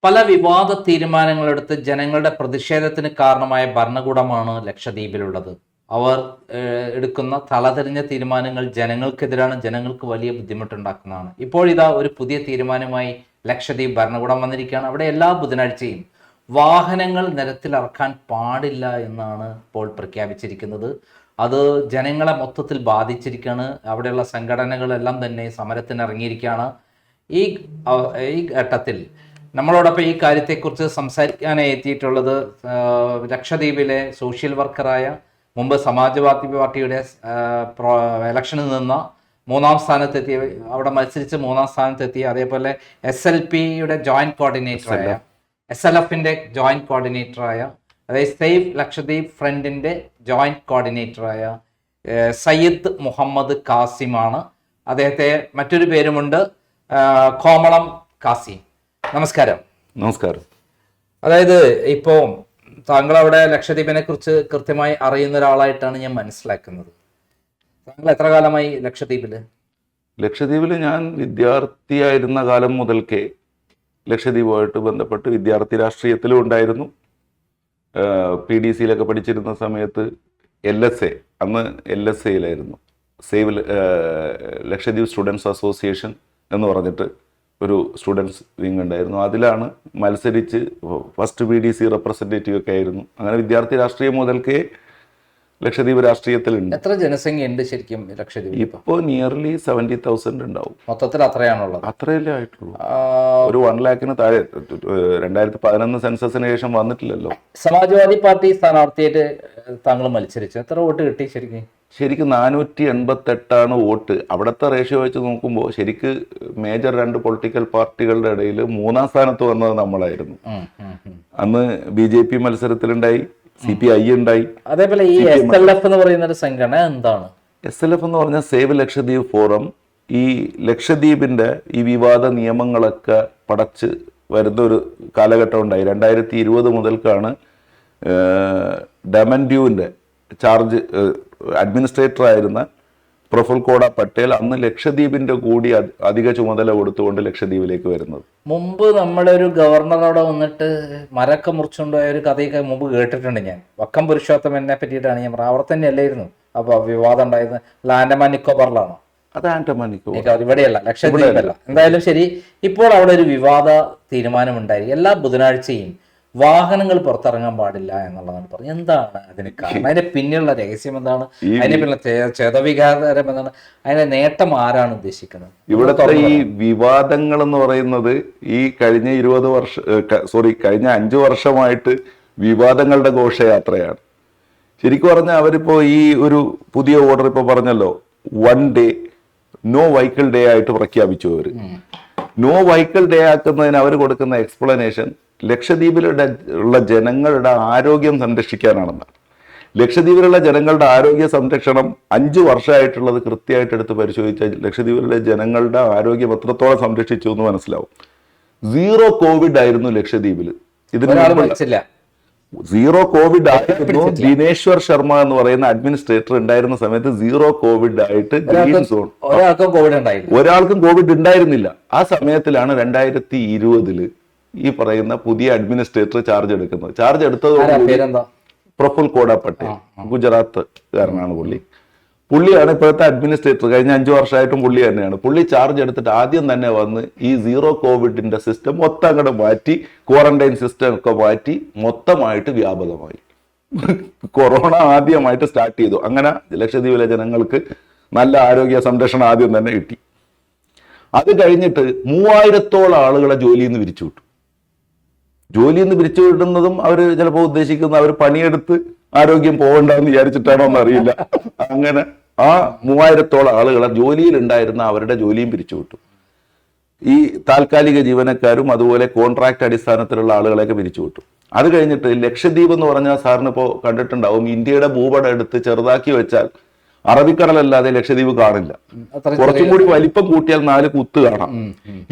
പല വിവാദ തീരുമാനങ്ങളെടുത്ത് ജനങ്ങളുടെ പ്രതിഷേധത്തിന് കാരണമായ ഭരണകൂടമാണ് ലക്ഷദ്വീപിലുള്ളത്. അവർ എടുക്കുന്ന തലതിരിഞ്ഞ തീരുമാനങ്ങൾ ജനങ്ങൾക്കെതിരാണ്, ജനങ്ങൾക്ക് വലിയ ബുദ്ധിമുട്ടുണ്ടാക്കുന്നതാണ്. ഇപ്പോഴിതാ ഒരു പുതിയ തീരുമാനമായി ലക്ഷദ്വീപ് ഭരണകൂടം വന്നിരിക്കുകയാണ്. അവിടെ എല്ലാ ബുധനാഴ്ചയും വാഹനങ്ങൾ നിരത്തിലിറക്കാൻ പാടില്ല എന്നാണ് ഇപ്പോൾ പ്രഖ്യാപിച്ചിരിക്കുന്നത്. അത് ജനങ്ങളെ മൊത്തത്തിൽ ബാധിച്ചിരിക്കുകയാണ്. അവിടെയുള്ള സംഘടനകളെല്ലാം തന്നെ സമരത്തിന് ഇറങ്ങിയിരിക്കുകയാണ്. ഈ ഘട്ടത്തിൽ നമ്മളോടൊപ്പം ഈ കാര്യത്തെക്കുറിച്ച് സംസാരിക്കാനായി എത്തിയിട്ടുള്ളത് ലക്ഷദ്വീപിലെ സോഷ്യൽ വർക്കറായ, മുമ്പ് സമാജ്വാദി പാർട്ടിയുടെ ഇലക്ഷനിൽ നിന്ന മൂന്നാം സ്ഥാനത്തെത്തിയ, അവിടെ മത്സരിച്ച് മൂന്നാം സ്ഥാനത്തെത്തിയ, അതേപോലെ SLPയുടെ ജോയിന്റ് കോർഡിനേറ്ററായ, SLFിൻ്റെ ജോയിന്റ് കോർഡിനേറ്ററായ, അതായത് സേവ് ലക്ഷദ്വീപ് ഫ്രണ്ടിൻ്റെ ജോയിന്റ് കോർഡിനേറ്ററായ സയ്യിദ് മുഹമ്മദ് കാസിമാണ്. അദ്ദേഹത്തെ മറ്റൊരു പേരുമുണ്ട്, കോമളം കാസിം. നമസ്കാരം. നമസ്കാരം. അതായത് ഇപ്പോൾ താങ്കൾ അവിടെ ലക്ഷദ്വീപിനെ കുറിച്ച് കൃത്യമായി അറിയുന്ന ഒരാളായിട്ടാണ് ഞാൻ മനസ്സിലാക്കുന്നത്. താങ്കൾ എത്ര കാലമായി ലക്ഷദ്വീപില്? ലക്ഷദ്വീപിൽ ഞാൻ വിദ്യാർത്ഥിയായിരുന്ന കാലം മുതൽക്കേ ലക്ഷദ്വീപുമായിട്ട് ബന്ധപ്പെട്ട് വിദ്യാർത്ഥി രാഷ്ട്രീയത്തിലും ഉണ്ടായിരുന്നു. PDCയിലൊക്കെ പഠിച്ചിരുന്ന സമയത്ത് LSA, അന്ന് LSAയിലായിരുന്നു, സേവ് ലക്ഷദ്വീപ് സ്റ്റുഡൻസ് അസോസിയേഷൻ എന്ന് പറഞ്ഞിട്ട് ഒരു സ്റ്റുഡൻസ് വിങ് ഉണ്ടായിരുന്നു. അതിലാണ് മത്സരിച്ച് ഫസ്റ്റ് PDC റെപ്രസെൻറ്റേറ്റീവ് ഒക്കെ ആയിരുന്നു. അങ്ങനെ വിദ്യാർത്ഥി രാഷ്ട്രീയം മുതൽക്കേ ലക്ഷദ്വീപ് രാഷ്ട്രീയത്തിലുണ്ട്. എത്ര ജനസംഖ്യ ഉണ്ട് ശരിക്കും ലക്ഷദ്വീപ്? ഇപ്പോൾ നിയർലി 70,000 ഉണ്ടാവും. മൊത്തത്തിൽ അത്രയാണുള്ളത്? അത്രയല്ലേ ആയിട്ടുള്ളൂ. ഒരു 1 lakhന് താഴെ. 2011 സെൻസസിന് ശേഷം വന്നിട്ടില്ലല്ലോ. സമാജ്വാദി പാർട്ടി സ്ഥാനാർത്ഥിയായിട്ട് താങ്കൾ മത്സരിച്ചു, എത്ര വോട്ട് കിട്ടി ശരിക്കും? ശരിക്കും 488 വോട്ട്. അവിടുത്തെ റേഷ്യോ വെച്ച് നോക്കുമ്പോൾ ശരിക്ക് മേജർ 2 പൊളിറ്റിക്കൽ പാർട്ടികളുടെ ഇടയിൽ 3-ാം സ്ഥാനത്ത് വന്നത് നമ്മളായിരുന്നു. അന്ന് BJP മത്സരത്തിലുണ്ടായി, CPI ഉണ്ടായി. അതേപോലെ ഈ SLF എന്ന് പറയുന്ന ഒരു സംഘടന എന്താണ്? SLF എന്ന് പറഞ്ഞാൽ സേവ് ലക്ഷദ്വീപ് ഫോറം. ഈ ലക്ഷദ്വീപിന്റെ ഈ വിവാദ നിയമങ്ങളൊക്കെ പടച്ച് വരുന്ന ഒരു കാലഘട്ടം ഉണ്ടായി. 2020 മുതൽക്കാണ് ഡമൻഡ്യൂവിന്റെ ചാർജ് അഡ്മിനിസ്ട്രേറ്റർ ആയിരുന്ന പ്രഫുൽ കോട പട്ടേൽ അന്ന് ലക്ഷദ്വീപിന്റെ കൂടി അധിക ചുമതല കൊടുത്തുകൊണ്ട് ലക്ഷദ്വീപിലേക്ക് വരുന്നത്. മുമ്പ് നമ്മുടെ ഒരു ഗവർണർ അവിടെ വന്നിട്ട് മരക്ക മുറിച്ചുകൊണ്ടുപോയ ഒരു കഥയൊക്കെ മുമ്പ് കേട്ടിട്ടുണ്ട് ഞാൻ. വക്കം പുരുഷോത്തമനെ പറ്റിയിട്ടാണ് ഞാൻ പറഞ്ഞത്. അവിടെ തന്നെ അല്ലായിരുന്നു അപ്പൊ വിവാദം ഉണ്ടായത്? ആൻഡമാൻ നിക്കോബറിലാണോ? അത് ആൻഡമാൻ നിക്കോബർ, ഇവിടെയല്ല, ലക്ഷദ്വീപല്ല. എന്തായാലും ശരി, ഇപ്പോൾ അവിടെ ഒരു വിവാദ തീരുമാനമുണ്ടായി. എല്ലാ ബുധനാഴ്ചയും വാഹനങ്ങൾ പുറത്തിറങ്ങാൻ പാടില്ല എന്നുള്ളതാണ് പറഞ്ഞത്. എന്താണ് അതിന് കാരണം? അതിന്റെ പിന്നിലുള്ള രഹസ്യം എന്താണ്? അതിന്റെ പിന്നിലെ ചേതവികാരം എന്താണ്? അതിന്റെ നേട്ടം ആരാണ് ഉദ്ദേശിക്കുന്നത്? ഇവിടുത്തെ ഈ വിവാദങ്ങൾ എന്ന് പറയുന്നത് ഈ കഴിഞ്ഞ 5 വർഷമായിട്ട് വിവാദങ്ങളുടെ ഘോഷയാത്രയാണ്. ശരിക്കും പറഞ്ഞാൽ അവരിപ്പോ ഈ ഒരു പുതിയ ഓർഡർ ഇപ്പൊ പറഞ്ഞല്ലോ, 1 day നോ വെഹിക്കിൾ ഡേ ആയിട്ട് പ്രഖ്യാപിച്ചു. അവര് നോ വെഹിക്കിൾ ഡേ ആക്കുന്നതിന് അവർ കൊടുക്കുന്ന എക്സ്പ്ലനേഷൻ ലക്ഷദ്വീപിലുള്ള ജനങ്ങളുടെ ആരോഗ്യം സംരക്ഷിക്കാനാണെന്നാണ്. ലക്ഷദ്വീപിലുള്ള ജനങ്ങളുടെ ആരോഗ്യ സംരക്ഷണം 5 വർഷമായിട്ടുള്ളത് കൃത്യമായിട്ട് എടുത്ത് പരിശോധിച്ചാൽ ലക്ഷദ്വീപിലെ ജനങ്ങളുടെ ആരോഗ്യം എത്രത്തോളം സംരക്ഷിച്ചു എന്ന് മനസ്സിലാവും. 0 കോവിഡ് ആയിരുന്നു ലക്ഷദ്വീപിൽ. ഇതിന് 0 കോവിഡ് ആയിരുന്നു. ദിനേശ്വർ ശർമ്മ എന്ന് പറയുന്ന അഡ്മിനിസ്ട്രേറ്റർ ഉണ്ടായിരുന്ന സമയത്ത് 0 കോവിഡ് ആയിട്ട് ഗ്രീൻ സോൺ. ഒരാൾക്കും കോവിഡ് ഉണ്ടായിരുന്നില്ല. ആ സമയത്തിലാണ് 2020 ഈ പറയുന്ന പുതിയ അഡ്മിനിസ്ട്രേറ്റർ ചാർജ് എടുക്കുന്നത്. ചാർജ് എടുത്തത് പ്രഫുൽ കോട പട്ടേൽ, ഗുജറാത്തുകാരനാണ് പുള്ളിയാണ് ഇപ്പോഴത്തെ അഡ്മിനിസ്ട്രേറ്റർ. കഴിഞ്ഞ 5 വർഷമായിട്ടും പുള്ളി തന്നെയാണ്. പുള്ളി ചാർജ് എടുത്തിട്ട് ആദ്യം തന്നെ വന്ന് ഈ 0 കോവിഡിന്റെ സിസ്റ്റം മൊത്തം അങ്ങോട്ട് മാറ്റി, ക്വാറന്റൈൻ സിസ്റ്റം ഒക്കെ മാറ്റി മൊത്തമായിട്ട് വ്യാപകമായി. കൊറോണ ആദ്യമായിട്ട് സ്റ്റാർട്ട് ചെയ്തു. അങ്ങനെ ലക്ഷദ്വീപിലെ ജനങ്ങൾക്ക് നല്ല ആരോഗ്യ സംരക്ഷണം ആദ്യം തന്നെ കിട്ടി. അത് കഴിഞ്ഞിട്ട് 3000-ഓളം ആളുകളെ ജോലിയിൽ നിന്ന് പിരിച്ചുവിട്ടു. ജോലിയിൽ നിന്ന് പിരിച്ചു വിടുന്നതും അവർ ചിലപ്പോൾ ഉദ്ദേശിക്കുന്ന അവർ പണിയെടുത്ത് ആരോഗ്യം പോകണ്ടെന്ന് വിചാരിച്ചിട്ടാണോ എന്നറിയില്ല. അങ്ങനെ ആ 3000-ഓളം ആളുകളെ ജോലിയിലുണ്ടായിരുന്ന അവരുടെ ജോലിയും പിരിച്ചുവിട്ടു. ഈ താൽക്കാലിക ജീവനക്കാരും അതുപോലെ കോൺട്രാക്ട് അടിസ്ഥാനത്തിലുള്ള ആളുകളെയൊക്കെ പിരിച്ചുവിട്ടു. അത് കഴിഞ്ഞിട്ട് ലക്ഷദ്വീപ് എന്ന് പറഞ്ഞാൽ സാറിന് ഇപ്പോൾ കണ്ടിട്ടുണ്ടാവും, ഇന്ത്യയുടെ ഭൂപടം എടുത്ത് ചെറുതാക്കി വെച്ചാൽ അറബിക്കടലല്ലാതെ ലക്ഷദ്വീപ് കാണില്ല. കുറച്ചും കൂടി വലിപ്പം കൂട്ടിയാൽ 4 കുത്ത് കാണാം.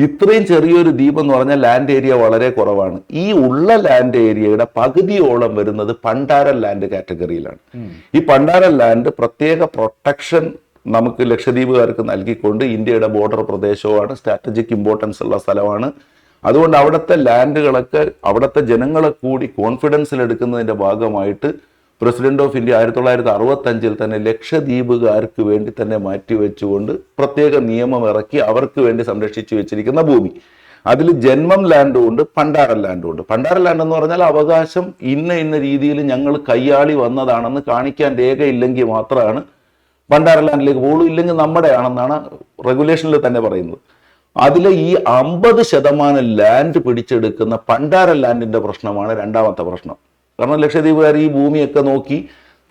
ഇത്രയും ചെറിയൊരു ദ്വീപ് എന്ന് പറഞ്ഞാൽ ലാൻഡ് ഏരിയ വളരെ കുറവാണ്. ഈ ഉള്ള ലാൻഡ് ഏരിയയുടെ പകുതിയോളം വരുന്നത് പണ്ടാരൻ ലാൻഡ് കാറ്റഗറിയിലാണ്. ഈ പണ്ടാരൻ ലാൻഡ് പ്രത്യേക പ്രൊട്ടക്ഷൻ നമുക്ക് ലക്ഷദ്വീപുകാർക്ക് നൽകിക്കൊണ്ട് ഇന്ത്യയുടെ ബോർഡർ പ്രദേശവുമാണ്, സ്ട്രാറ്റജിക് ഇമ്പോർട്ടൻസ് ഉള്ള സ്ഥലമാണ്. അതുകൊണ്ട് അവിടുത്തെ ലാൻഡുകളൊക്കെ അവിടുത്തെ ജനങ്ങളെ കൂടി കോൺഫിഡൻസിൽ എടുക്കുന്നതിന്റെ ഭാഗമായിട്ട് പ്രസിഡന്റ് ഓഫ് ഇന്ത്യ 1965 തന്നെ ലക്ഷദ്വീപുകാർക്ക് വേണ്ടി തന്നെ മാറ്റിവെച്ചുകൊണ്ട് പ്രത്യേക നിയമം ഇറക്കി അവർക്ക് വേണ്ടി സംരക്ഷിച്ചു വെച്ചിരിക്കുന്ന ഭൂമി. അതിൽ ജന്മം ലാൻഡും ഉണ്ട്, പണ്ടാരൻ ലാൻഡും ഉണ്ട്. പണ്ടാരൻ ലാൻഡ് എന്ന് പറഞ്ഞാൽ അവകാശം ഇന്ന രീതിയിൽ ഞങ്ങൾ കയ്യാളി വന്നതാണെന്ന് കാണിക്കാൻ രേഖയില്ലെങ്കിൽ മാത്രമാണ് പണ്ടാരൻ ലാൻഡിലേക്ക് പോകുള്ളൂ, ഇല്ലെങ്കിൽ നമ്മുടെ ആണെന്നാണ് റെഗുലേഷനിൽ തന്നെ പറയുന്നത്. അതിലെ ഈ 50% ലാൻഡ് പിടിച്ചെടുക്കുന്ന പണ്ടാരൻ ലാൻഡിന്റെ പ്രശ്നമാണ് രണ്ടാമത്തെ പ്രശ്നം. കാരണം ലക്ഷദ്വീപുകാർ ഈ ഭൂമിയൊക്കെ നോക്കി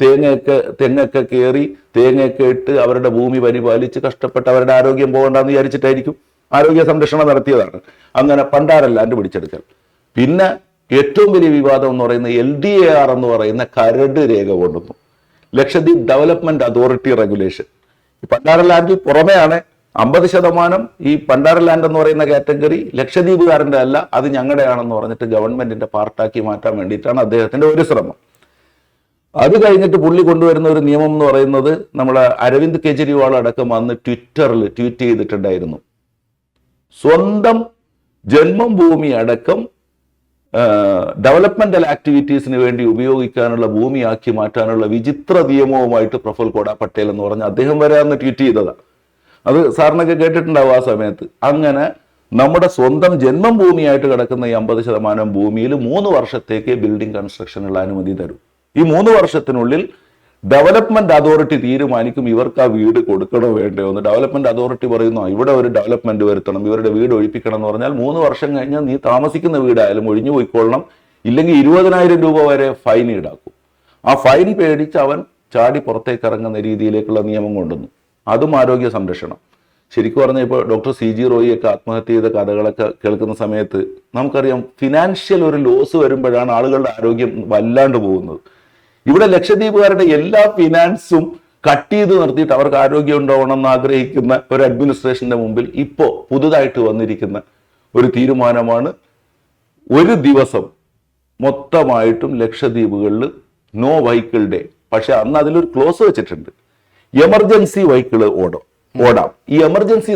തെങ്ങൊക്കെ കയറി തേങ്ങയൊക്കെ ഇട്ട് അവരുടെ ഭൂമി പരിപാലിച്ച് കഷ്ടപ്പെട്ട് അവരുടെ ആരോഗ്യം പോകണ്ടെന്ന് വിചാരിച്ചിട്ടായിരിക്കും ആരോഗ്യ സംരക്ഷണം നടത്തിയതാണ്. അങ്ങനെ പണ്ടാരൻ ലാൻഡ് പിടിച്ചെടുക്കൽ. പിന്നെ ഏറ്റവും വലിയ വിവാദം എന്ന് പറയുന്നത് LDAR എന്ന് പറയുന്ന കരട് രേഖ കൊണ്ടുവന്നു, ലക്ഷദ്വീപ് ഡെവലപ്മെന്റ് അതോറിറ്റി റെഗുലേഷൻ. ഈ പണ്ടാരൻ ലാൻഡിൽ പുറമെയാണ് 50% ഈ പണ്ടാരൻ ലാൻഡ് എന്ന് പറയുന്ന കാറ്റഗറി ലക്ഷദ്വീപുകാരൻ്റെ അല്ല, അത് ഞങ്ങളുടെയാണെന്ന് പറഞ്ഞിട്ട് ഗവൺമെന്റിന്റെ പാർട്ടാക്കി മാറ്റാൻ വേണ്ടിയിട്ടാണ് അദ്ദേഹത്തിന്റെ ഒരു ശ്രമം. അത് കഴിഞ്ഞിട്ട് പുള്ളി കൊണ്ടുവരുന്ന ഒരു നിയമം എന്ന് പറയുന്നത് നമ്മളെ അരവിന്ദ് കെജ്രിവാൾ അടക്കം വന്ന് ട്വിറ്ററിൽ ട്വീറ്റ് ചെയ്തിട്ടുണ്ടായിരുന്നു. സ്വന്തം ജന്മം ഭൂമി അടക്കം ഡെവലപ്മെന്റൽ ആക്ടിവിറ്റീസിന് വേണ്ടി ഉപയോഗിക്കാനുള്ള ഭൂമിയാക്കി മാറ്റാനുള്ള വിചിത്ര നിയമവുമായിട്ട് പ്രഫുൽ കോട പട്ടേൽ എന്ന് പറഞ്ഞ അദ്ദേഹം വരെ അന്ന് ട്വീറ്റ് ചെയ്തതാണ്. അത് സാറിനൊക്കെ കേട്ടിട്ടുണ്ടാവും ആ സമയത്ത്. അങ്ങനെ നമ്മുടെ സ്വന്തം ജന്മം ഭൂമിയായിട്ട് കിടക്കുന്ന ഈ 50% ഭൂമിയിൽ 3 വർഷത്തേക്ക് ബിൽഡിംഗ് കൺസ്ട്രക്ഷനുള്ള അനുമതി തരും. ഈ 3 വർഷത്തിനുള്ളിൽ ഡെവലപ്മെന്റ് അതോറിറ്റി തീരുമാനിക്കും ഇവർക്ക് ആ വീട് കൊടുക്കണോ വേണ്ടയോ എന്ന്. ഡെവലപ്മെന്റ് അതോറിറ്റി പറയുന്നു ഇവിടെ ഒരു ഡെവലപ്മെന്റ് വരുത്തണം, ഇവരുടെ വീട് ഒഴിപ്പിക്കണം എന്ന് പറഞ്ഞാൽ 3 വർഷം കഴിഞ്ഞാൽ നീ താമസിക്കുന്ന വീടായാലും ഒഴിഞ്ഞു പോയിക്കൊള്ളണം, ഇല്ലെങ്കിൽ 20,000 രൂപ വരെ ഫൈൻ ഈടാക്കും. ആ ഫൈൻ പേടിച്ച് അവൻ ചാടി പുറത്തേക്ക് ഇറങ്ങുന്ന രീതിയിലേക്കുള്ള നിയമം കൊണ്ടുവന്നു. അതും ആരോഗ്യ സംരക്ഷണം. ശരിക്കും പറഞ്ഞാൽ ഇപ്പോൾ ഡോക്ടർ CG റോയിയൊക്കെ ആത്മഹത്യ ചെയ്ത കഥകളൊക്കെ കേൾക്കുന്ന സമയത്ത് നമുക്കറിയാം ഫിനാൻഷ്യൽ ഒരു ലോസ് വരുമ്പോഴാണ് ആളുകളുടെ ആരോഗ്യം വല്ലാണ്ട് പോകുന്നത്. ഇവിടെ ലക്ഷദ്വീപുകാരുടെ എല്ലാ ഫിനാൻസും കട്ട് ചെയ്ത് നിർത്തിയിട്ട് അവർക്ക് ആരോഗ്യം ഉണ്ടാവണം എന്ന് ആഗ്രഹിക്കുന്ന ഒരു അഡ്മിനിസ്ട്രേഷന്റെ മുമ്പിൽ ഇപ്പോൾ പുതുതായിട്ട് വന്നിരിക്കുന്ന ഒരു തീരുമാനമാണ് ഒരു ദിവസം മൊത്തമായിട്ടും ലക്ഷദ്വീപുകളിൽ നോ വെഹിക്കിൾ ഡേ. പക്ഷെ അന്ന് അതിലൊരു ക്ലോസ് വെച്ചിട്ടുണ്ട്, എമർജൻസി വെഹിക്കിൾ ഓടാം. ഈ എമർജൻസി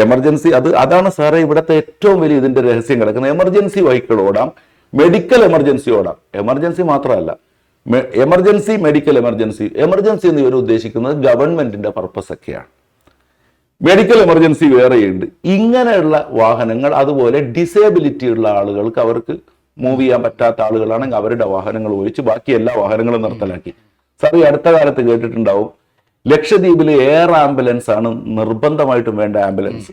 എമർജൻസി അതാണ് സാറേ ഇവിടുത്തെ ഏറ്റവും വലിയ ഇതിന്റെ രഹസ്യം കിടക്കുന്നത്. എമർജൻസി വെഹിക്കിൾ ഓടാം, മെഡിക്കൽ എമർജൻസി ഓടാം. എമർജൻസി മാത്രമല്ല, എമർജൻസി, മെഡിക്കൽ എമർജൻസി. എമർജൻസി എന്ന് ഇവർ ഉദ്ദേശിക്കുന്നത് ഗവൺമെന്റിന്റെ പർപ്പസ് ഒക്കെയാണ്. മെഡിക്കൽ എമർജൻസി വേറെയുണ്ട്. ഇങ്ങനെയുള്ള വാഹനങ്ങൾ, അതുപോലെ ഡിസേബിലിറ്റി ഉള്ള ആളുകൾക്ക്, അവർക്ക് മൂവ് ചെയ്യാൻ പറ്റാത്ത ആളുകളാണെങ്കിൽ അവരുടെ വാഹനങ്ങൾ ഒഴിച്ച് ബാക്കി എല്ലാ വാഹനങ്ങളും നിർത്തലാക്കി. സാർ ഈ അടുത്ത കാലത്ത് കേട്ടിട്ടുണ്ടാവും ലക്ഷദ്വീപിൽ എയർ ആംബുലൻസ് ആണ് നിർബന്ധമായിട്ടും വേണ്ട ആംബുലൻസ്.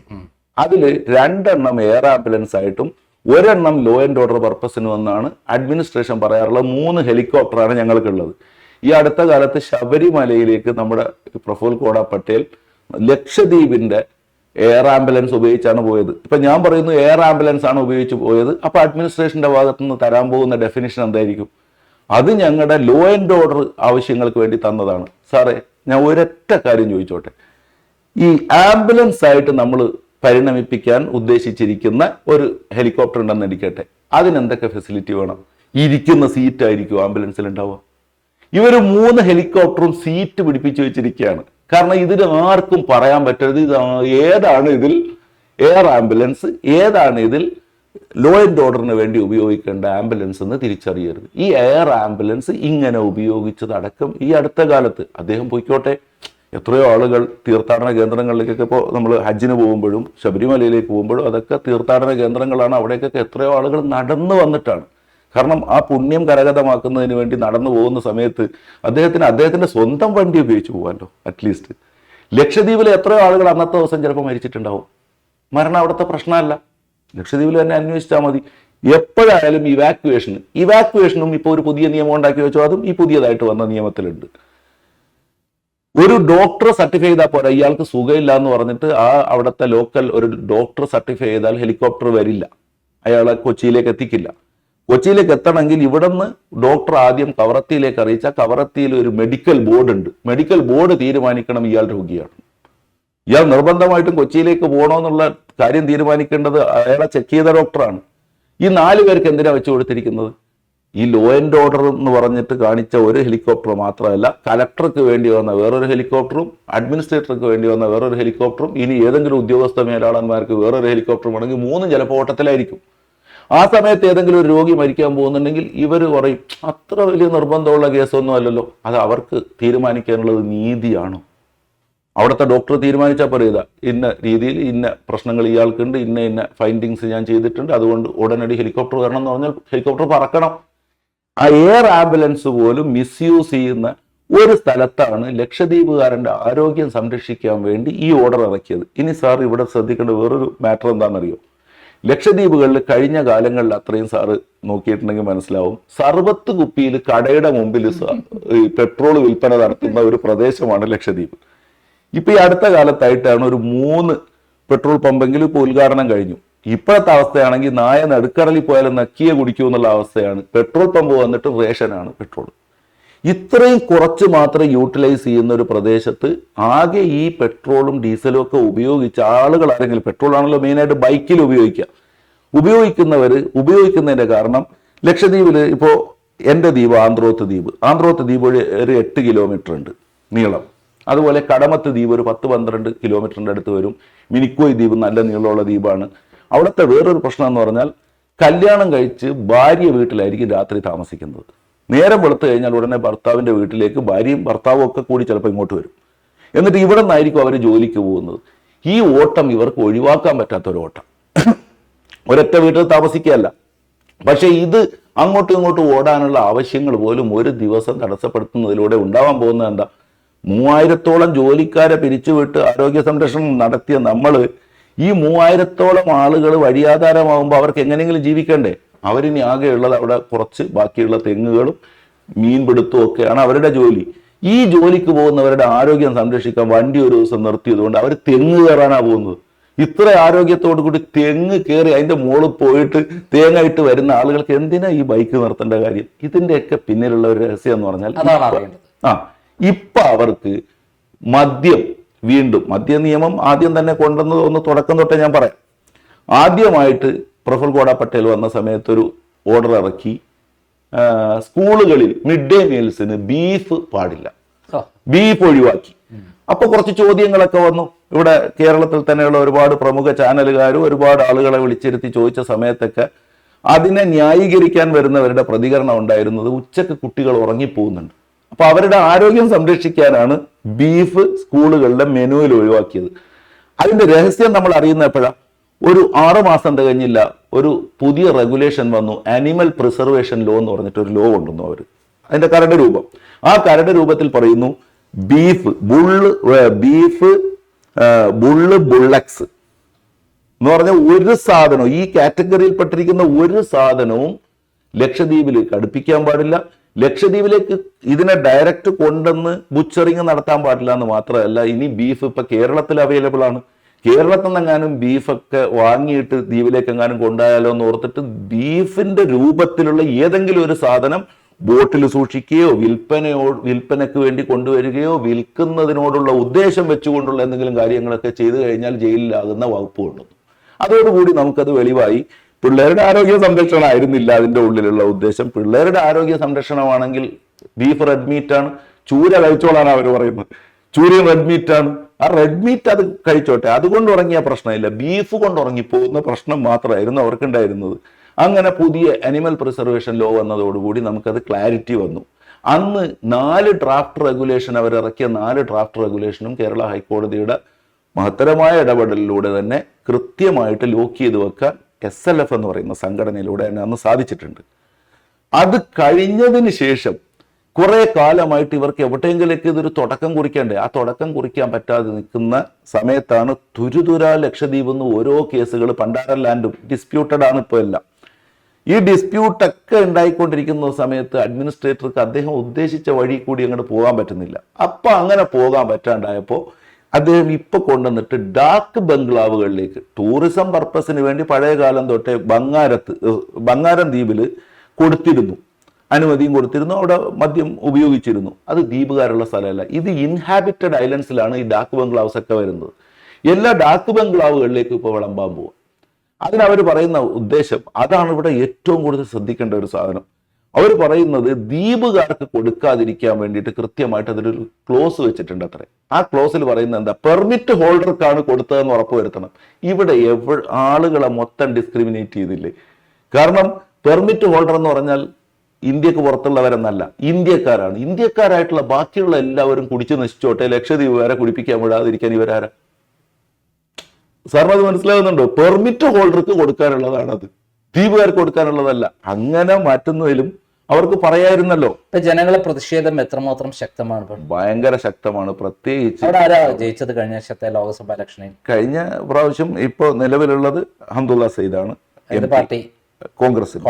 അതിൽ 2 എണ്ണം എയർ ആംബുലൻസ് ആയിട്ടും 1 എണ്ണം ലോ ആൻഡ് ഓർഡർ പർപ്പസിന് എന്നാണ് അഡ്മിനിസ്ട്രേഷൻ പറയാറുള്ളത്. 3 ഹെലികോപ്റ്ററാണ് ഞങ്ങൾക്കുള്ളത്. ഈ അടുത്ത കാലത്ത് ശബരിമലയിലേക്ക് നമ്മുടെ പ്രഫുൽ കോട പട്ടേൽ ലക്ഷദ്വീപിന്റെ എയർ ആംബുലൻസ് ഉപയോഗിച്ചാണ് പോയത്. ഇപ്പൊ ഞാൻ പറയുന്നു എയർ ആംബുലൻസ് ആണ് ഉപയോഗിച്ച് പോയത്. അപ്പൊ അഡ്മിനിസ്ട്രേഷന്റെ ഭാഗത്തു നിന്ന് തരാൻ പോകുന്ന ഡെഫിനിഷൻ എന്തായിരിക്കും? അത് ഞങ്ങളുടെ ലോ ആൻഡ് ഓർഡർ ആവശ്യങ്ങൾക്ക് വേണ്ടി തന്നതാണ്. സാറേ ഞാൻ ഒരൊറ്റ കാര്യം ചോദിച്ചോട്ടെ, ഈ ആംബുലൻസ് ആയിട്ട് നമ്മൾ പരിണമിപ്പിക്കാൻ ഉദ്ദേശിച്ചിരിക്കുന്ന ഒരു ഹെലികോപ്റ്റർ ഉണ്ടെന്ന് ഇരിക്കട്ടെ, അതിനെന്തൊക്കെ ഫെസിലിറ്റി വേണം? ഇരിക്കുന്ന സീറ്റ് ആയിരിക്കും ആംബുലൻസിൽ ഉണ്ടാവുക. ഇവർ 3 ഹെലികോപ്റ്ററും സീറ്റ് പിടിപ്പിച്ചു വെച്ചിരിക്കുകയാണ്. കാരണം ഇതിന് ആർക്കും പറയാൻ പറ്റരുത് ഇത് ഏതാണ് ഇതിൽ എയർ ആംബുലൻസ്, ഏതാണ് ഇതിൽ ലോ ആൻഡ് ഓർഡറിന് വേണ്ടി ഉപയോഗിക്കേണ്ട ആംബുലൻസ് എന്ന് തിരിച്ചറിയരുത്. ഈ എയർ ആംബുലൻസ് ഇങ്ങനെ ഉപയോഗിച്ചതടക്കം ഈ അടുത്ത കാലത്ത് അദ്ദേഹം പോയിക്കോട്ടെ, എത്രയോ ആളുകൾ തീർത്ഥാടന കേന്ദ്രങ്ങളിലേക്കൊക്കെ ഇപ്പോൾ നമ്മൾ ഹജ്ജിന് പോകുമ്പോഴും ശബരിമലയിലേക്ക് പോകുമ്പോഴും അതൊക്കെ തീർത്ഥാടന കേന്ദ്രങ്ങളാണ്. അവിടേക്കൊക്കെ എത്രയോ ആളുകൾ നടന്നു വന്നിട്ടാണ്. കാരണം ആ പുണ്യം കരഗതമാക്കുന്നതിന് വേണ്ടി നടന്നു പോകുന്ന സമയത്ത് അദ്ദേഹത്തിന്റെ സ്വന്തം വണ്ടി ഉപയോഗിച്ച് പോകാമല്ലോ. അറ്റ്ലീസ്റ്റ് ലക്ഷദ്വീപിലെ എത്രയോ ആളുകൾ അന്നത്തെ ദിവസം ചിലപ്പോൾ മരിച്ചിട്ടുണ്ടാവും. മരണം അവിടുത്തെ പ്രശ്നമല്ല, ലക്ഷദ്വീപിൽ തന്നെ അന്വേഷിച്ചാൽ മതി. എപ്പോഴായാലും ഇവാക്യുവേഷനും ഇപ്പോൾ ഒരു പുതിയ നിയമം ഉണ്ടാക്കി വെച്ചോ, അതും ഈ പുതിയതായിട്ട് വന്ന നിയമത്തിലുണ്ട്. ഒരു ഡോക്ടറെ സർട്ടിഫൈ ചെയ്താൽ പോരാ, ഇയാൾക്ക് സുഖമില്ല എന്ന് പറഞ്ഞിട്ട് അവിടുത്തെ ലോക്കൽ ഒരു ഡോക്ടർ സർട്ടിഫൈ ചെയ്താൽ ഹെലികോപ്റ്റർ വരില്ല, അയാളെ കൊച്ചിയിലേക്ക് എത്തിക്കില്ല. കൊച്ചിയിലേക്ക് എത്തണമെങ്കിൽ ഇവിടെ നിന്ന് ഡോക്ടർ ആദ്യം കവറത്തിയിലേക്ക് അറിയിച്ചാൽ കവറത്തിയിൽ ഒരു മെഡിക്കൽ ബോർഡ് ഉണ്ട്. മെഡിക്കൽ ബോർഡ് തീരുമാനിക്കണം ഇയാൾ രോഗിയാണ്. ഇയാൾ നിർബന്ധമായിട്ടും കൊച്ചിയിലേക്ക് പോകണമെന്നുള്ള കാര്യം തീരുമാനിക്കേണ്ടത് അയാളെ ചെക്ക് ചെയ്ത ഡോക്ടറാണ്. ഈ 4 പേർക്ക് എന്തിനാ വെച്ചു കൊടുത്തിരിക്കുന്നത്? ഈ ലോ ആൻഡ് ഓർഡർ എന്ന് പറഞ്ഞിട്ട് കാണിച്ച ഒരു ഹെലികോപ്റ്റർ മാത്രമല്ല, കലക്ടർക്ക് വേണ്ടി വന്ന വേറൊരു ഹെലികോപ്റ്ററും അഡ്മിനിസ്ട്രേറ്റർക്ക് വേണ്ടി വന്ന വേറൊരു ഹെലികോപ്റ്ററും ഇനി ഏതെങ്കിലും ഉദ്യോഗസ്ഥ മേലാളന്മാർക്ക് വേറൊരു ഹെലികോപ്റ്ററും ആണെങ്കിൽ 3 ചിലപ്പോൾ ഓട്ടത്തിലായിരിക്കും. ആ സമയത്ത് ഏതെങ്കിലും ഒരു രോഗി മരിക്കാൻ പോകുന്നുണ്ടെങ്കിൽ ഇവർ പറയും അത്ര വലിയ നിർബന്ധമുള്ള കേസൊന്നും അല്ലല്ലോ. അത് അവർക്ക് തീരുമാനിക്കാനുള്ളത് നീതിയാണോ? അവിടുത്തെ ഡോക്ടർ തീരുമാനിച്ചാൽ പറയുക ഇന്ന രീതിയിൽ ഇന്ന പ്രശ്നങ്ങൾ ഇയാൾക്കുണ്ട്, ഇന്ന ഫൈൻഡിങ്സ് ഞാൻ ചെയ്തിട്ടുണ്ട്, അതുകൊണ്ട് ഉടനടി ഹെലികോപ്റ്റർ വരണം എന്ന് പറഞ്ഞാൽ ഹെലികോപ്റ്റർ പറക്കണം. ആ എയർ ആംബുലൻസ് പോലും മിസ്യൂസ് ചെയ്യുന്ന ഒരു സ്ഥലത്താണ് ലക്ഷദ്വീപുകാരൻ്റെ ആരോഗ്യം സംരക്ഷിക്കാൻ വേണ്ടി ഈ ഓർഡർ ഇറക്കിയത്. ഇനി സാർ ഇവിടെ ശ്രദ്ധിക്കേണ്ട വേറൊരു മാറ്റർ എന്താണെന്നറിയോ? ലക്ഷദ്വീപുകളിൽ കഴിഞ്ഞ കാലങ്ങളിൽ അത്രയും സാറ് നോക്കിയിട്ടുണ്ടെങ്കിൽ മനസ്സിലാവും, സർബത്ത് കുപ്പിയിൽ കടയുടെ മുമ്പിൽ പെട്രോൾ വിൽപ്പന നടത്തുന്ന ഒരു പ്രദേശമാണ് ലക്ഷദ്വീപ്. ഇപ്പൊ ഈ അടുത്ത കാലത്തായിട്ടാണ് ഒരു 3 പെട്രോൾ പമ്പെങ്കിലും ഇപ്പൊ ഉദ്ഘാടനം കഴിഞ്ഞു. ഇപ്പോഴത്തെ അവസ്ഥയാണെങ്കിൽ നായ നടുക്കടലിൽ പോയാലും നക്കിയെ കുടിക്കൂ എന്നുള്ള അവസ്ഥയാണ്. പെട്രോൾ പമ്പ് വന്നിട്ട് റേഷനാണ് പെട്രോൾ. ഇത്രയും കുറച്ച് മാത്രം യൂട്ടിലൈസ് ചെയ്യുന്ന ഒരു പ്രദേശത്ത് ആകെ ഈ പെട്രോളും ഡീസലും ഒക്കെ ഉപയോഗിച്ച ആളുകൾ ആരെങ്കിലും, പെട്രോൾ ആണല്ലോ മെയിനായിട്ട് ബൈക്കിൽ ഉപയോഗിക്കുന്നതിന്റെ കാരണം ലക്ഷദ്വീപിൽ ഇപ്പോ എൻ്റെ ദ്വീപ് ആന്ത്രോത്ത് ദ്വീപ് ഒരു 8 കിലോമീറ്റർ ഉണ്ട് നീളം. അതുപോലെ കടമത്ത് ദ്വീപ് ഒരു 10-12 കിലോമീറ്ററിൻ്റെ അടുത്ത് വരും. മിനിക്കോയ് ദ്വീപ് നല്ല നീളമുള്ള ദ്വീപാണ്. അവിടുത്തെ വേറൊരു പ്രശ്നം എന്ന് പറഞ്ഞാൽ കല്യാണം കഴിച്ച് ഭാര്യ വീട്ടിലായിരിക്കും രാത്രി താമസിക്കുന്നത്. നേരം വെളുത്തു കഴിഞ്ഞാൽ ഉടനെ ഭർത്താവിൻ്റെ വീട്ടിലേക്ക് ഭാര്യയും ഭർത്താവും ഒക്കെ കൂടി ചിലപ്പോൾ ഇങ്ങോട്ട് വരും. എന്നിട്ട് ഇവിടെ നിന്നായിരിക്കും അവർ ജോലിക്ക് പോകുന്നത്. ഈ ഓട്ടം ഇവർക്ക് ഒഴിവാക്കാൻ പറ്റാത്ത ഒരു ഓട്ടം. ഒരൊറ്റ വീട്ടിൽ താമസിക്കുകയല്ല, പക്ഷെ ഇത് അങ്ങോട്ടും ഇങ്ങോട്ടും ഓടാനുള്ള ആവശ്യങ്ങൾ പോലും ഒരു ദിവസം തടസ്സപ്പെടുത്തുന്നതിലൂടെ ഉണ്ടാവാൻ പോകുന്നത് എന്താ? 3000-ഓളം ജോലിക്കാരെ പിരിച്ചുവിട്ട് ആരോഗ്യ സംരക്ഷണം നടത്തിയ നമ്മൾ ഈ 3000-ഓളം ആളുകൾ വഴിയാധാരമാകുമ്പോൾ അവർക്ക് എങ്ങനെയെങ്കിലും ജീവിക്കണ്ടേ? അവരിനി ആകെയുള്ളത് അവിടെ കുറച്ച് ബാക്കിയുള്ള തെങ്ങുകളും മീൻപിടുത്തവും ഒക്കെയാണ് അവരുടെ ജോലി. ഈ ജോലിക്ക് പോകുന്നവരുടെ ആരോഗ്യം സംരക്ഷിക്കാൻ വണ്ടി ഒരു ദിവസം നിർത്തിയതുകൊണ്ട് അവർ തെങ്ങ് കയറാനാണ് പോകുന്നത്. ഇത്ര ആരോഗ്യത്തോടു കൂടി തെങ്ങ് കയറി അതിന്റെ മുകളിൽ പോയിട്ട് തേങ്ങ ഇട്ട് വരുന്ന ആളുകൾക്ക് എന്തിനാ ഈ ബൈക്ക് നിർത്തേണ്ട കാര്യം? ഇതിന്റെയൊക്കെ പിന്നിലുള്ള ഒരു രഹസ്യം എന്ന് പറഞ്ഞാൽ ഇപ്പൊ അവർക്ക് മദ്യ നിയമം ആദ്യം തന്നെ കൊണ്ടുവന്നത് ഒന്ന് തുടക്കം തൊട്ടേ ഞാൻ പറയാം. ആദ്യമായിട്ട് പ്രഫുൽ ഗോഡ പട്ടേൽ വന്ന സമയത്ത് ഒരു ഓർഡർ ഇറക്കി, സ്കൂളുകളിൽ മിഡ് ഡേ മീൽസിന് ബീഫ് പാടില്ല, ബീഫ് ഒഴിവാക്കി. അപ്പൊ കുറച്ച് ചോദ്യങ്ങളൊക്കെ വന്നു. ഇവിടെ കേരളത്തിൽ തന്നെയുള്ള ഒരുപാട് പ്രമുഖ ചാനലുകാരും ഒരുപാട് ആളുകളെ വിളിച്ചിരുത്തി ചോദിച്ച സമയത്തൊക്കെ അതിനെ ന്യായീകരിക്കാൻ വരുന്നവരുടെ പ്രതികരണം ഉണ്ടായിരുന്നത് ഉച്ചക്ക് കുട്ടികൾ ഉറങ്ങിപ്പോകുന്നുണ്ട്, അപ്പൊ അവരുടെ ആരോഗ്യം സംരക്ഷിക്കാനാണ് ബീഫ് സ്കൂളുകളുടെ മെനുവിൽ ഒഴിവാക്കിയത്. അതിന്റെ രഹസ്യം നമ്മൾ അറിയുന്ന എപ്പോഴാണ്? ഒരു 6 മാസം തികഞ്ഞില്ല, ഒരു പുതിയ റെഗുലേഷൻ വന്നു. ആനിമൽ പ്രിസർവേഷൻ ലോ എന്ന് പറഞ്ഞിട്ട് ഒരു ലോ കൊണ്ടുവന്നു അവർ. അതിന്റെ കരട് രൂപം, ആ കരട് രൂപത്തിൽ പറയുന്നു ബുള്ളക്സ് എന്ന് പറഞ്ഞ ഒരു സാധനവും, ഈ കാറ്റഗറിയിൽ പെട്ടിരിക്കുന്ന ഒരു സാധനവും ലക്ഷദ്വീപിലേക്ക് അടുപ്പിക്കാൻ പാടില്ല. ലക്ഷദ്വീപിലേക്ക് ഇതിനെ ഡയറക്റ്റ് കൊണ്ടുവന്ന് ബുച്ചറിങ് നടത്താൻ പാടില്ല എന്ന് മാത്രമല്ല, ഇനി ബീഫ് ഇപ്പൊ കേരളത്തിൽ അവൈലബിൾ ആണ്. കേരളത്തിൽ നിന്നെങ്ങാനും ബീഫൊക്കെ വാങ്ങിയിട്ട് ദ്വീപിലേക്ക് എങ്ങാനും കൊണ്ടുപോയാലോ എന്ന് ഓർത്തിട്ട് ബീഫിന്റെ രൂപത്തിലുള്ള ഏതെങ്കിലും ഒരു സാധനം ബോട്ടിൽ സൂക്ഷിക്കുകയോ വിൽപ്പനയ്ക്ക് വേണ്ടി കൊണ്ടുവരികയോ വിൽക്കുന്നതിനോടുള്ള ഉദ്ദേശം വെച്ചുകൊണ്ടുള്ള എന്തെങ്കിലും കാര്യങ്ങളൊക്കെ ചെയ്തു കഴിഞ്ഞാൽ ജയിലിലാകുന്ന വകുപ്പ് കൊണ്ടുവന്നു. അതോടുകൂടി നമുക്കത് വെളിവായി പിള്ളേരുടെ ആരോഗ്യ സംരക്ഷണം ആയിരുന്നില്ല അതിൻ്റെ ഉള്ളിലുള്ള ഉദ്ദേശം. പിള്ളേരുടെ ആരോഗ്യ സംരക്ഷണമാണെങ്കിൽ ബീഫ് റെഡ് മീറ്റാണ്, ചൂര കഴിച്ചോളാണ് അവർ പറയുന്നത്. ചൂരയും റെഡ് മീറ്റാണ്, ആ റെഡ് മീറ്റ് അത് കഴിച്ചോട്ടെ, അതുകൊണ്ട് ഉറങ്ങിയ പ്രശ്നമില്ല, ബീഫ് കൊണ്ട് ഉറങ്ങിപ്പോകുന്ന പ്രശ്നം മാത്രമായിരുന്നു അവർക്കുണ്ടായിരുന്നത്. അങ്ങനെ പുതിയ അനിമൽ പ്രിസർവേഷൻ ലോ വന്നതോടുകൂടി നമുക്കത് ക്ലാരിറ്റി വന്നു. അന്ന് 4 ഡ്രാഫ്റ്റ് റെഗുലേഷൻ അവരിറക്കിയ 4 ഡ്രാഫ്റ്റ് റെഗുലേഷനും കേരള ഹൈക്കോടതിയുടെ മഹത്തരമായ ഇടപെടലിലൂടെ തന്നെ കൃത്യമായിട്ട് ലോക്ക് ചെയ്ത് വെക്കാൻ SLF എന്ന് പറയുന്ന സംഘടനയിലൂടെ തന്നെ അന്ന് സാധിച്ചിട്ടുണ്ട്. അത് കഴിഞ്ഞതിന് ശേഷം കുറെ കാലമായിട്ട് ഇവർക്ക് എവിടെയെങ്കിലേക്ക് ഇതൊരു തുടക്കം കുറിക്കണ്ടേ? ആ തുടക്കം കുറിക്കാൻ പറ്റാതെ നിൽക്കുന്ന സമയത്താണ് തുരുതുര ലക്ഷദ്വീപ് നിന്ന് ഓരോ കേസുകൾ, പണ്ടാരൻ ലാൻഡും ഡിസ്പ്യൂട്ടഡ് ആണ് ഇപ്പോൾ എല്ലാം. ഈ ഡിസ്പ്യൂട്ടൊക്കെ ഉണ്ടായിക്കൊണ്ടിരിക്കുന്ന സമയത്ത് അഡ്മിനിസ്ട്രേറ്റർക്ക് അദ്ദേഹം ഉദ്ദേശിച്ച വഴി കൂടി അങ്ങോട്ട് പോകാൻ പറ്റുന്നില്ല. അപ്പൊ അങ്ങനെ പോകാൻ പറ്റാണ്ടായപ്പോൾ അദ്ദേഹം ഇപ്പൊ കൊണ്ടുവന്നിട്ട് ഡാർക്ക് ബംഗ്ലാവുകളിലേക്ക് ടൂറിസം പർപ്പസിന് വേണ്ടി പഴയ കാലം തൊട്ടേ ബംഗാരം ദ്വീപിൽ കൊടുത്തിരുന്നു, അനുമതിയും കൊടുത്തിരുന്നു, അവിടെ മദ്യം ഉപയോഗിച്ചിരുന്നു. അത് ദ്വീപുകാരുള്ള സ്ഥലമല്ല, ഇത് ഇൻഹാബിറ്റഡ് ഐലൻഡ്സിലാണ് ഈ ഡാർക്ക് ബംഗ്ലാവ്സ് ഒക്കെ വരുന്നത്. എല്ലാ ഡാർക്ക് ബംഗ്ലാവുകളിലേക്ക് ഇപ്പോൾ വിളമ്പാൻ പോവുക. അതിനവർ പറയുന്ന ഉദ്ദേശം അതാണ് ഇവിടെ ഏറ്റവും കൂടുതൽ ശ്രദ്ധിക്കേണ്ട ഒരു സാധനം. അവർ പറയുന്നത് ദ്വീപുകാർക്ക് കൊടുക്കാതിരിക്കാൻ വേണ്ടിയിട്ട് കൃത്യമായിട്ട് അതിലൊരു ക്ലോസ് വെച്ചിട്ടുണ്ട് അത്രേ. ആ ക്ലോസിൽ പറയുന്നത് എന്താ, പെർമിറ്റ് ഹോൾഡർക്കാണ് കൊടുത്തതെന്ന് ഉറപ്പുവരുത്തണം. ഇവിടെ ആളുകളെ മൊത്തം ഡിസ്ക്രിമിനേറ്റ് ചെയ്തില്ലേ? കാരണം പെർമിറ്റ് ഹോൾഡർ എന്ന് പറഞ്ഞാൽ ഇന്ത്യക്ക് പുറത്തുള്ളവരെന്നല്ല, ഇന്ത്യക്കാരാണ്. ഇന്ത്യക്കാരായിട്ടുള്ള ബാക്കിയുള്ള എല്ലാവരും കുടിച്ചു നശിച്ചോട്ടെ, ലക്ഷദ്വീപ് വരെ കുടിപ്പിക്കാൻ വിടാതിരിക്കാൻ ഇവരാരാ? സാറിന് അത് മനസ്സിലാകുന്നുണ്ടോ? പെർമിറ്റ് ഹോൾഡർക്ക് കൊടുക്കാനുള്ളതാണ് അത്, ദ്വീപുകാർക്ക് കൊടുക്കാനുള്ളതല്ല. അങ്ങനെ മാറ്റുന്നതിലും അവർക്ക് പറയായിരുന്നല്ലോ. ഇപ്പൊ ജനങ്ങളെ പ്രതിഷേധം എത്രമാത്രം ശക്തമാണ്? ഭയങ്കര ശക്തമാണ്. പ്രത്യേകിച്ച് അവിടെ ആരാ ജയിച്ചത് കഴിഞ്ഞ വർഷത്തെ ലോക്സഭാ ഇലക്ഷനിൽ? കഴിഞ്ഞ പ്രാവശ്യം ഇപ്പൊ നിലവിലുള്ളത് ഹംദുള്ള സയ്യിദാണ്. പാർട്ടി കോൺഗ്രസ് ആണ്.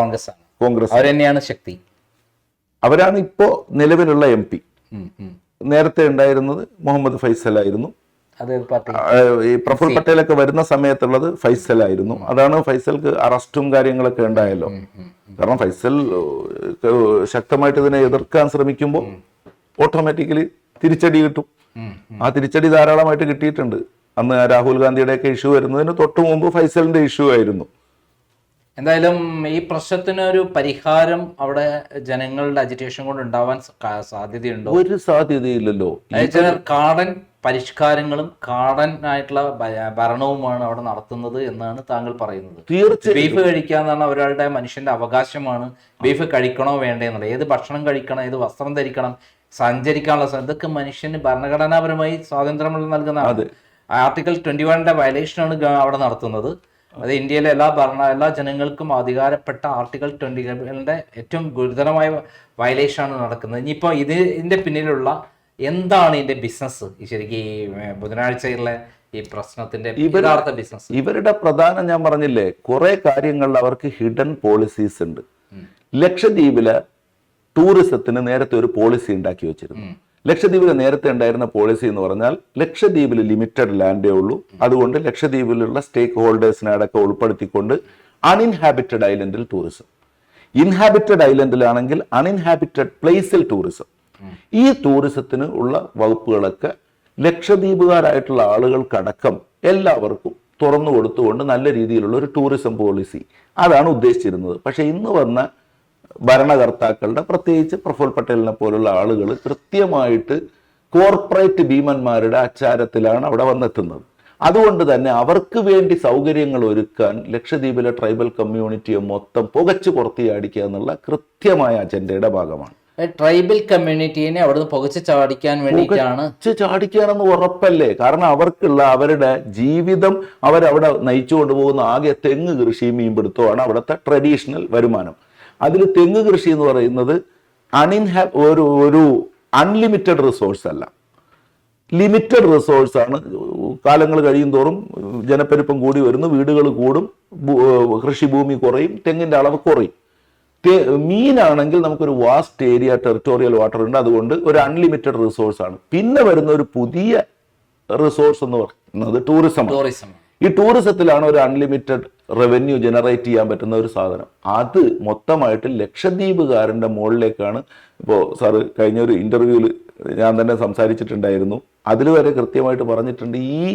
കോൺഗ്രസ് അവർ തന്നെയാണ് ശക്തി. അവരാണ് ഇപ്പോ നിലവിലുള്ള MP. നേരത്തെ ഉണ്ടായിരുന്നത് മുഹമ്മദ് ഫൈസൽ ആയിരുന്നു. ഈ പ്രഫുൽ പട്ടേലൊക്കെ വരുന്ന സമയത്തുള്ളത് ഫൈസൽ ആയിരുന്നു. അതാണ് ഫൈസൽക്ക് അറസ്റ്റും കാര്യങ്ങളൊക്കെ ഉണ്ടായല്ലോ. കാരണം ഫൈസൽ ശക്തമായിട്ട് ഇതിനെ എതിർക്കാൻ ശ്രമിക്കുമ്പോൾ ഓട്ടോമാറ്റിക്കലി തിരിച്ചടി കിട്ടും. ആ തിരിച്ചടി ധാരാളമായിട്ട് കിട്ടിയിട്ടുണ്ട്. അന്ന് രാഹുൽ ഗാന്ധിയുടെയൊക്കെ ഇഷ്യൂ വരുന്നതിന് തൊട്ടു മുമ്പ് ഫൈസലിന്റെ ഇഷ്യൂ ആയിരുന്നു. എന്തായാലും ഈ പ്രശ്നത്തിന് ഒരു പരിഹാരം അവിടെ ജനങ്ങളുടെ അജിറ്റേഷൻ കൊണ്ട് ഉണ്ടാവാൻ സാധ്യതയുണ്ടോ? ഒരു സാധ്യതയില്ലല്ലോ. കാടൻ പരിഷ്കാരങ്ങളും കാടൻ ആയിട്ടുള്ള ഭരണവുമാണ് അവിടെ നടത്തുന്നത് എന്നാണ് താങ്കൾ പറയുന്നത്. തീർച്ചയായും ബീഫ് കഴിക്കുക എന്നാണ് ഒരാളുടെ മനുഷ്യന്റെ അവകാശമാണ്. ബീഫ് കഴിക്കണോ വേണ്ടേ എന്നുള്ളത്, ഏത് ഭക്ഷണം കഴിക്കണം, ഏത് വസ്ത്രം ധരിക്കണം, സഞ്ചരിക്കാനുള്ള ഇതൊക്കെ മനുഷ്യന് ഭരണഘടനാപരമായി സ്വാതന്ത്ര്യം നൽകുന്നതാണ്. ആർട്ടിക്കിൾ 21 വയലേഷനാണ് അവിടെ നടത്തുന്നത്. അത് ഇന്ത്യയിലെ എല്ലാ ജനങ്ങൾക്കും അധികാരപ്പെട്ട ആർട്ടിക്കിൾ 20 ഏറ്റവും ഗുരുതരമായ വയലേഷനാണ് നടക്കുന്നത്. ഇനിയിപ്പോൾ ഇതിന്റെ പിന്നിലുള്ള എന്താണ് ഇതിന്റെ ബിസിനസ്? ശരിക്കും ഈ ബുധനാഴ്ചയുള്ള ഈ പ്രശ്നത്തിന്റെ യഥാർത്ഥ ബിസിനസ് ഇവരുടെ പ്രധാന, ഞാൻ പറഞ്ഞില്ലേ, കുറെ കാര്യങ്ങളിൽ അവർക്ക് ഹിഡൻ പോളിസീസ് ഉണ്ട്. ലക്ഷദ്വീപിലെ ടൂറിസത്തിന് നേരത്തെ ഒരു പോളിസി ഉണ്ടാക്കി വെച്ചിരുന്നു. ലക്ഷദ്വീപിൽ നേരത്തെ ഉണ്ടായിരുന്ന പോളിസി എന്ന് പറഞ്ഞാൽ ലക്ഷദ്വീപിൽ ലിമിറ്റഡ് ലാൻഡേ ഉള്ളൂ. അതുകൊണ്ട് ലക്ഷദ്വീപിലുള്ള സ്റ്റേക്ക് ഹോൾഡേഴ്സിനെ അടക്കം ഉൾപ്പെടുത്തിക്കൊണ്ട് അൺഇൻഹാബിറ്റഡ് ഐലൻഡിൽ ടൂറിസം, ഇൻഹാബിറ്റഡ് ഐലൻഡിലാണെങ്കിൽ അൺഇൻഹാബിറ്റഡ് പ്ലേസിൽ ടൂറിസം. ഈ ടൂറിസത്തിന് ഉള്ള വകുപ്പുകളൊക്കെ ലക്ഷദ്വീപുകാരായിട്ടുള്ള ആളുകൾക്കടക്കം എല്ലാവർക്കും തുറന്നു കൊടുത്തുകൊണ്ട് നല്ല രീതിയിലുള്ള ഒരു ടൂറിസം പോളിസി അതാണ് ഉദ്ദേശിച്ചിരുന്നത്. പക്ഷെ ഇന്ന് വന്ന ഭരണകർത്താക്കളുടെ, പ്രത്യേകിച്ച് പ്രഫുൽ പട്ടേലിനെ പോലുള്ള ആളുകൾ കൃത്യമായിട്ട് കോർപ്പറേറ്റ് ഭീമന്മാരുടെ അച്ചാരത്തിലാണ് അവിടെ വന്നെത്തുന്നത്. അതുകൊണ്ട് തന്നെ അവർക്ക് വേണ്ടി സൗകര്യങ്ങൾ ഒരുക്കാൻ ലക്ഷദ്വീപിലെ ട്രൈബൽ കമ്മ്യൂണിറ്റിയെ മൊത്തം പുകച്ചു പുറത്തിയാടിക്കുക എന്നുള്ള കൃത്യമായ അജണ്ടയുടെ ഭാഗമാണ്. ട്രൈബൽ കമ്മ്യൂണിറ്റീനെ അവിടുന്ന് പുകച്ച് ചാടിക്കാൻ വേണ്ടിയിട്ടാണ്. ചാടിക്കാനെന്ന് ഉറപ്പല്ലേ? കാരണം അവർക്കുള്ള അവരുടെ ജീവിതം അവരവിടെ നയിച്ചു കൊണ്ടുപോകുന്ന ആകെ തെങ്ങ് കൃഷി, മീൻപിടുത്തമാണ് അവിടുത്തെ ട്രഡീഷണൽ വരുമാനം. അതിൽ തെങ്ങ് കൃഷി എന്ന് പറയുന്നത് ഒരു അൺലിമിറ്റഡ് റിസോഴ്സ് അല്ല, ലിമിറ്റഡ് റിസോഴ്സ് ആണ്. കാലങ്ങൾ കഴിയും തോറും ജനപ്പെരുപ്പം കൂടി വരുന്നു, വീടുകൾ കൂടും, കൃഷിഭൂമി കുറയും, തെങ്ങിന്റെ അളവ് കുറയും. മീനാണെങ്കിൽ നമുക്കൊരു വാസ്റ്റ് ഏരിയ ടെറിട്ടോറിയൽ വാട്ടർ ഉണ്ട്, അതുകൊണ്ട് ഒരു അൺലിമിറ്റഡ് റിസോഴ്സ് ആണ്. പിന്നെ വരുന്ന ഒരു പുതിയ റിസോഴ്സ് എന്ന് പറയുന്നത് ടൂറിസം. ഈ ടൂറിസത്തിലാണ് ഒരു അൺലിമിറ്റഡ് റവന്യൂ ജനറേറ്റ് ചെയ്യാൻ പറ്റുന്ന ഒരു സാധനം. അത് മൊത്തമായിട്ട് ലക്ഷദ്വീപുകാരൻ്റെ മുകളിലേക്കാണ്. ഇപ്പോൾ സാറ് കഴിഞ്ഞ ഒരു ഇന്റർവ്യൂവിൽ ഞാൻ തന്നെ സംസാരിച്ചിട്ടുണ്ടായിരുന്നു. അതിൽ വരെ കൃത്യമായിട്ട് പറഞ്ഞിട്ടുണ്ട്, ഈ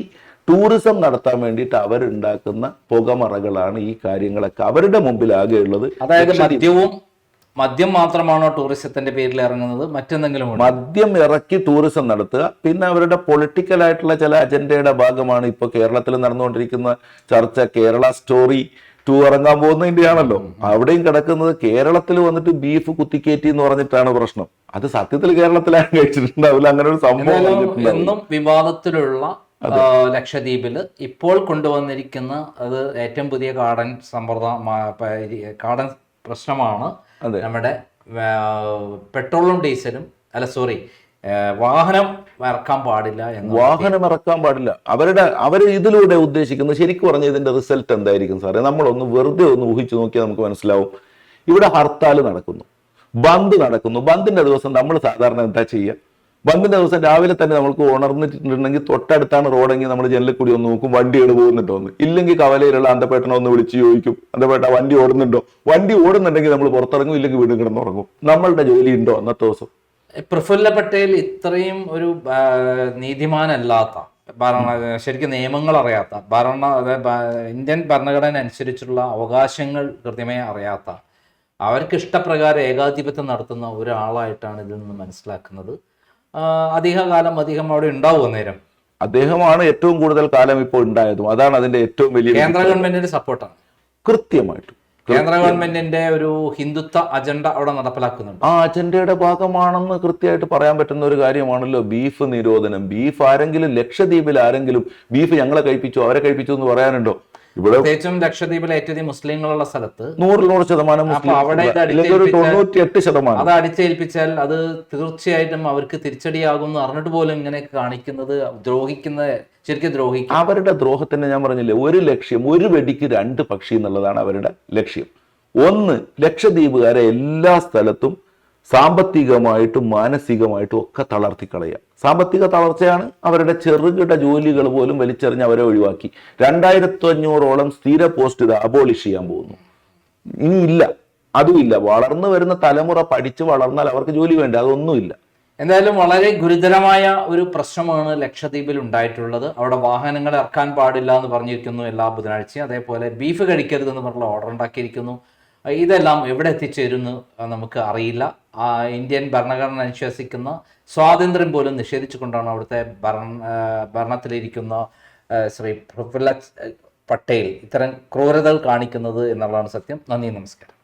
ടൂറിസം നടത്താൻ വേണ്ടിയിട്ട് അവരുണ്ടാക്കുന്ന പുകമറകളാണ് ഈ കാര്യങ്ങളൊക്കെ അവരുടെ മുമ്പിൽ ആകെയുള്ളത്. അതായത് മദ്യം മാത്രമാണോ ടൂറിസത്തിന്റെ പേരിൽ ഇറങ്ങുന്നത്? മറ്റെന്തെങ്കിലും മദ്യം ഇറക്കി ടൂറിസം നടത്തുക. പിന്നെ അവരുടെ പൊളിറ്റിക്കൽ ആയിട്ടുള്ള ചില അജണ്ടയുടെ ഭാഗമാണ് ഇപ്പൊ കേരളത്തിൽ നടന്നുകൊണ്ടിരിക്കുന്ന ചർച്ച. കേരള സ്റ്റോറി 2 ഇറങ്ങാൻ പോകുന്നതിന്റെ ആണല്ലോ. അവിടെയും കിടക്കുന്നത് കേരളത്തിൽ വന്നിട്ട് ബീഫ് കുത്തിക്കേറ്റി എന്ന് പറഞ്ഞിട്ടാണ് പ്രശ്നം. അത് സത്യത്തിൽ കേരളത്തിലാണ് കഴിച്ചിട്ടുണ്ടാവില്ല, അങ്ങനെ ഒരു സംഭവം. എന്നും വിവാദത്തിലുള്ള ലക്ഷദ്വീപില് ഇപ്പോൾ കൊണ്ടുവന്നിരിക്കുന്ന അത് ഏറ്റവും പുതിയ കാടൻ കാടൻ പ്രശ്നമാണ്. നമ്മുടെ പെട്രോളും ഡീസലും വാഹനം ഇറക്കാൻ പാടില്ല. വാഹനം ഇറക്കാൻ പാടില്ല. അവർ ഇതിലൂടെ ഉദ്ദേശിക്കുന്നത്, ശരിക്കും പറഞ്ഞ ഇതിന്റെ റിസൾട്ട് എന്തായിരിക്കും സാറേ? നമ്മളൊന്ന് വെറുതെ ഒന്ന് ഊഹിച്ചു നോക്കിയാൽ നമുക്ക് മനസ്സിലാവും. ഇവിടെ ഹർത്താൽ നടക്കുന്നു, ബന്ദ് നടക്കുന്നു. ബന്ദിന്റെ ദിവസം നമ്മൾ സാധാരണ എന്താ ചെയ്യുക? ബന്ദിന്റെ ദിവസം രാവിലെ തന്നെ നമുക്ക് ഉണർന്നിട്ടുണ്ടെങ്കിൽ തൊട്ടടുത്താണ് റോഡെങ്കിൽ നമ്മൾ ജനലിൽ കൂടി ഒന്ന് നോക്കും, വണ്ടികൾ പോകുന്നുണ്ടോ എന്ന്. ഇല്ലെങ്കിൽ കവലയിലുള്ള അന്തപ്പേട്ടനെ ഒന്ന് വിളിച്ച് ചോദിക്കും, അന്തപ്പേട്ട വണ്ടി ഓടുന്നുണ്ടോ? വണ്ടി ഓടുന്നുണ്ടെങ്കിൽ നമ്മൾ പുറത്തിറങ്ങും, ഇല്ലെങ്കിൽ വീണ്ടും കിടന്നുറങ്ങും. നമ്മളുടെ ജോലി ഉണ്ടോ അന്നത്തെ ദിവസം? പ്രഫുല്ല പട്ടേൽ ഇത്രയും ഒരു നീതിമാനല്ലാത്ത, ശരിക്കും നിയമങ്ങൾ അറിയാത്ത, ഇന്ത്യൻ ഭരണഘടന അനുസരിച്ചുള്ള അവകാശങ്ങൾ കൃത്യമായി അറിയാത്ത, അവർക്ക് ഇഷ്ടപ്രകാരം ഏകാധിപത്യം നടത്തുന്ന ഒരാളായിട്ടാണ് ഇതിൽ നിന്ന് മനസ്സിലാക്കുന്നത്. അധികം അവിടെ ഉണ്ടാവും നേരം. അദ്ദേഹമാണ് ഏറ്റവും കൂടുതൽ കാലം ഇപ്പോൾ ഉണ്ടായതും. അതാണ് അതിന്റെ ഏറ്റവും വലിയ കേന്ദ്ര ഗവൺമെന്റിന്റെ സപ്പോർട്ടാണ്. കൃത്യമായിട്ടും കേന്ദ്ര ഗവൺമെന്റിന്റെ ഒരു ഹിന്ദുത്വ അജണ്ട അവിടെ നടപ്പിലാക്കുന്നുണ്ട്. ആ അജണ്ടയുടെ ഭാഗമാണെന്ന് കൃത്യമായിട്ട് പറയാൻ പറ്റുന്ന ഒരു കാര്യമാണല്ലോ ബീഫ് നിരോധനം. ബീഫ് ആരെങ്കിലും ലക്ഷദ്വീപിൽ ആരെങ്കിലും ബീഫ് ഞങ്ങളെ കഴിപ്പിച്ചു അവരെ കഴിപ്പിച്ചു എന്ന് പറയാനുണ്ടോ? ഇവിടെ പ്രത്യേകിച്ചും ലക്ഷദ്വീപിലെ ഏറ്റവും മുസ്ലിങ്ങളുള്ള സ്ഥലത്ത് 100% അവിടെ 98% അത് അടിച്ചേൽപ്പിച്ചാൽ അത് തീർച്ചയായിട്ടും അവർക്ക് തിരിച്ചടിയാകും അറിഞ്ഞിട്ട് പോലും ഇങ്ങനെ കാണിക്കുന്നത് ശരിക്കും ദ്രോഹിക്കും. അവരുടെ ദ്രോഹത്തിന് ഞാൻ പറഞ്ഞില്ലേ, ഒരു ലക്ഷ്യം, ഒരു വെടിക്ക് 2 പക്ഷി എന്നുള്ളതാണ് അവരുടെ ലക്ഷ്യം. ഒന്ന്, ലക്ഷദ്വീപുകാരെ എല്ലാ സ്ഥലത്തും സാമ്പത്തികമായിട്ടും മാനസികമായിട്ടും ഒക്കെ തളർത്തിക്കളയുക. സാമ്പത്തിക തളർച്ചയാണ് അവരുടെ ചെറുകിട ജോലികൾ പോലും വലിച്ചെറിഞ്ഞ് അവരെ ഒഴിവാക്കി. 2500ഓളം സ്ഥിര പോസ്റ്റ് ഇത് അബോളിഷ് ചെയ്യാൻ പോകുന്നു. ഇനിയില്ല, അതുമില്ല. വളർന്നു വരുന്ന തലമുറ പഠിച്ച് വളർന്നാൽ അവർക്ക് ജോലി വേണ്ട, അതൊന്നുമില്ല. എന്തായാലും വളരെ ഗുരുതരമായ ഒരു പ്രശ്നമാണ് ലക്ഷദ്വീപിൽ ഉണ്ടായിട്ടുള്ളത്. അവിടെ വാഹനങ്ങൾ ഇറക്കാൻ പാടില്ല എന്ന് പറഞ്ഞിരിക്കുന്നു എല്ലാ ബുധനാഴ്ചയും. അതേപോലെ ബീഫ് കഴിക്കരുതെന്ന് പറഞ്ഞുള്ള ഓർഡർ ഉണ്ടാക്കിയിരിക്കുന്നു. ഇതെല്ലാം എവിടെ എത്തിച്ചേരുന്നു നമുക്ക് അറിയില്ല. ഇന്ത്യൻ ഭരണഘടന അനുശാസിക്കുന്ന സ്വാതന്ത്ര്യം പോലും നിഷേധിച്ചുകൊണ്ടാണ് അവിടുത്തെ ഭരണത്തിലിരിക്കുന്ന ശ്രീ പ്രഫുല്ല പട്ടേൽ ഇത്തരം ക്രൂരതകൾ കാണിക്കുന്നത് എന്നുള്ളതാണ് സത്യം. നന്ദി, നമസ്കാരം.